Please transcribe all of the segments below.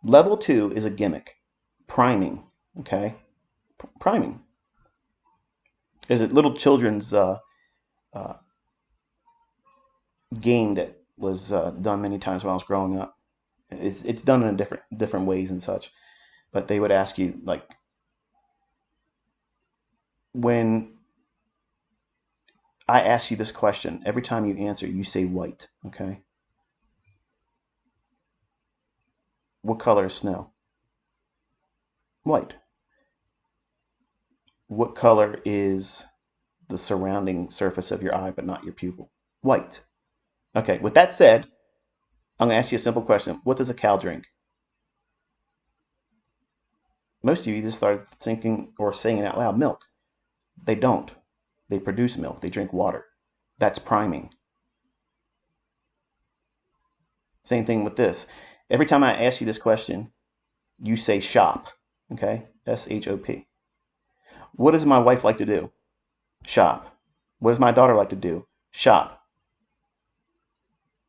Level 2 is a gimmick. Priming. Okay? Priming. There's a little children's uh, game that was done many times when I was growing up. It's done in different ways and such. But they would ask you, like, when I ask you this question, every time you answer, you say white. Okay? What color is snow? White. What color is the surrounding surface of your eye, but not your pupil? White. Okay, with that said, I'm going to ask you a simple question. What does a cow drink? Most of you just started thinking or saying it out loud, milk. They don't. They produce milk. They drink water. That's priming. Same thing with this. Every time I ask you this question, you say shop. Okay? SHOP. What does my wife like to do? Shop. What does my daughter like to do? Shop.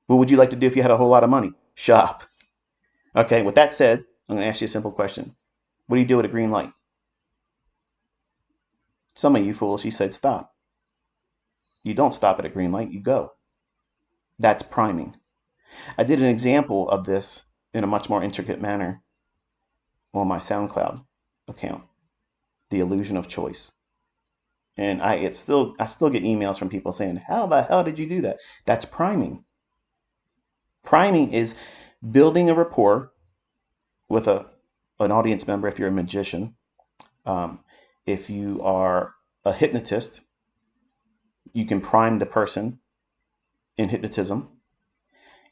What would you like to do if you had a whole lot of money? Shop. Okay, with that said, I'm going to ask you a simple question. What do you do at a green light? Some of you foolishly said stop. You don't stop at a green light, you go. That's priming. I did an example of this in a much more intricate manner on my SoundCloud account, The Illusion of Choice. And I still get emails from people saying, how the hell did you do that? That's priming. Priming is building a rapport with an audience member if you're a magician. If you are a hypnotist, you can prime the person in hypnotism.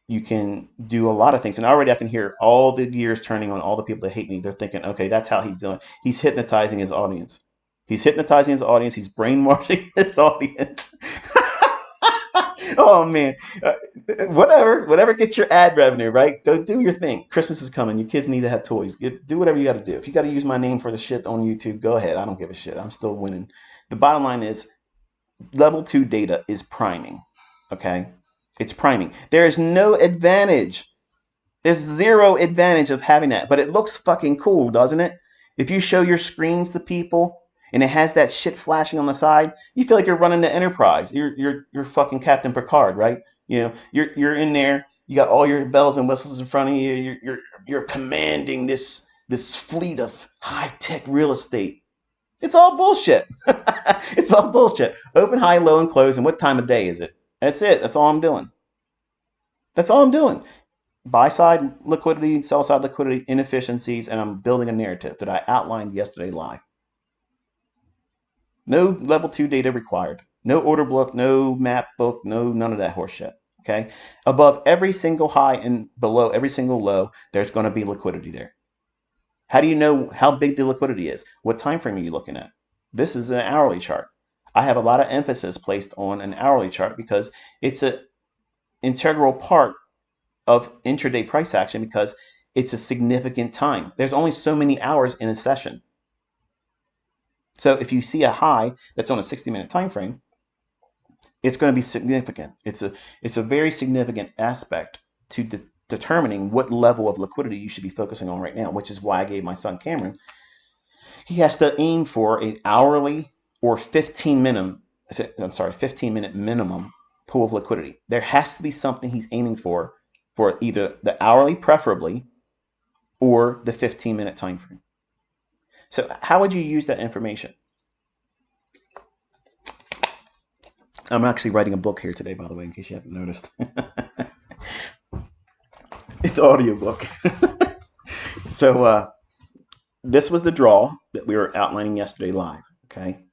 You can do a lot of things. And already I can hear all the gears turning on all the people that hate me. They're thinking, okay, that's how he's doing. He's hypnotizing his audience. He's hypnotizing his audience. He's brainwashing his audience. Oh man, whatever gets your ad revenue, right? Go do your thing. Christmas is coming. Your kids need to have toys. Do whatever you got to do. If you got to use my name for the shit on YouTube, go ahead. I don't give a shit. I'm still winning. The bottom line is level 2 data is priming. Okay, it's priming. There is no advantage. There's zero advantage of having that, but it looks fucking cool, doesn't it? If you show your screens to people and it has that shit flashing on the side, you feel like you're running the Enterprise. You're fucking Captain Picard, right? You know, you're in there. You got all your bells and whistles in front of you. You're commanding this fleet of high tech real estate. It's all bullshit. It's all bullshit. Open, high, low, and close. And what time of day is it? That's it. That's all I'm doing. That's all I'm doing. Buy side liquidity, sell side liquidity, inefficiencies, and I'm building a narrative that I outlined yesterday live. No level 2 data required. No order book, no map book, no none of that horseshit. Okay? Above every single high and below every single low, there's going to be liquidity there. How do you know how big the liquidity is? What time frame are you looking at? This is an hourly chart. I have a lot of emphasis placed on an hourly chart because it's an integral part of intraday price action because it's a significant time. There's only so many hours in a session. So if you see a high that's on a 60-minute time frame, it's going to be significant. It's a very significant aspect to determining what level of liquidity you should be focusing on right now, which is why I gave my son Cameron. He has to aim for an hourly or 15-minute minimum pool of liquidity. There has to be something he's aiming for either the hourly preferably or the 15-minute time frame. So how would you use that information? I'm actually writing a book here today, by the way, in case you haven't noticed. It's audiobook. So this was the draw that we were outlining yesterday live, okay?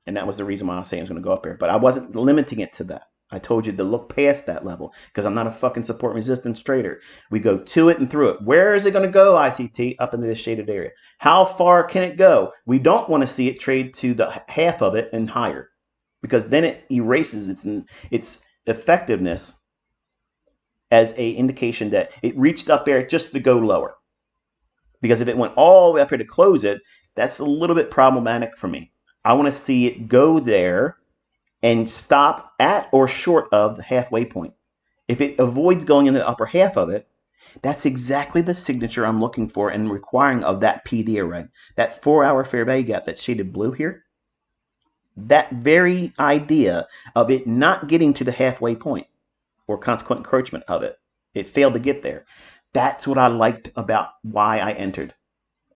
And that was the reason why I was saying I was going to go up there. But I wasn't limiting it to that. I told you to look past that level because I'm not a fucking support resistance trader. We go to it and through it. Where is it going to go, ICT? Up into this shaded area. How far can it go? We don't want to see it trade to the half of it and higher because then it erases its effectiveness as a indication that it reached up there just to go lower. Because if it went all the way up here to close it, that's a little bit problematic for me. I want to see it go there and stop at or short of the halfway point. If it avoids going in the upper half of it, That's exactly the signature I'm looking for and requiring of that PD array. That 4-hour fair value gap that's shaded blue here, that very idea of it not getting to the halfway point or consequent encroachment of it, it failed to get there. That's what I liked about why I entered.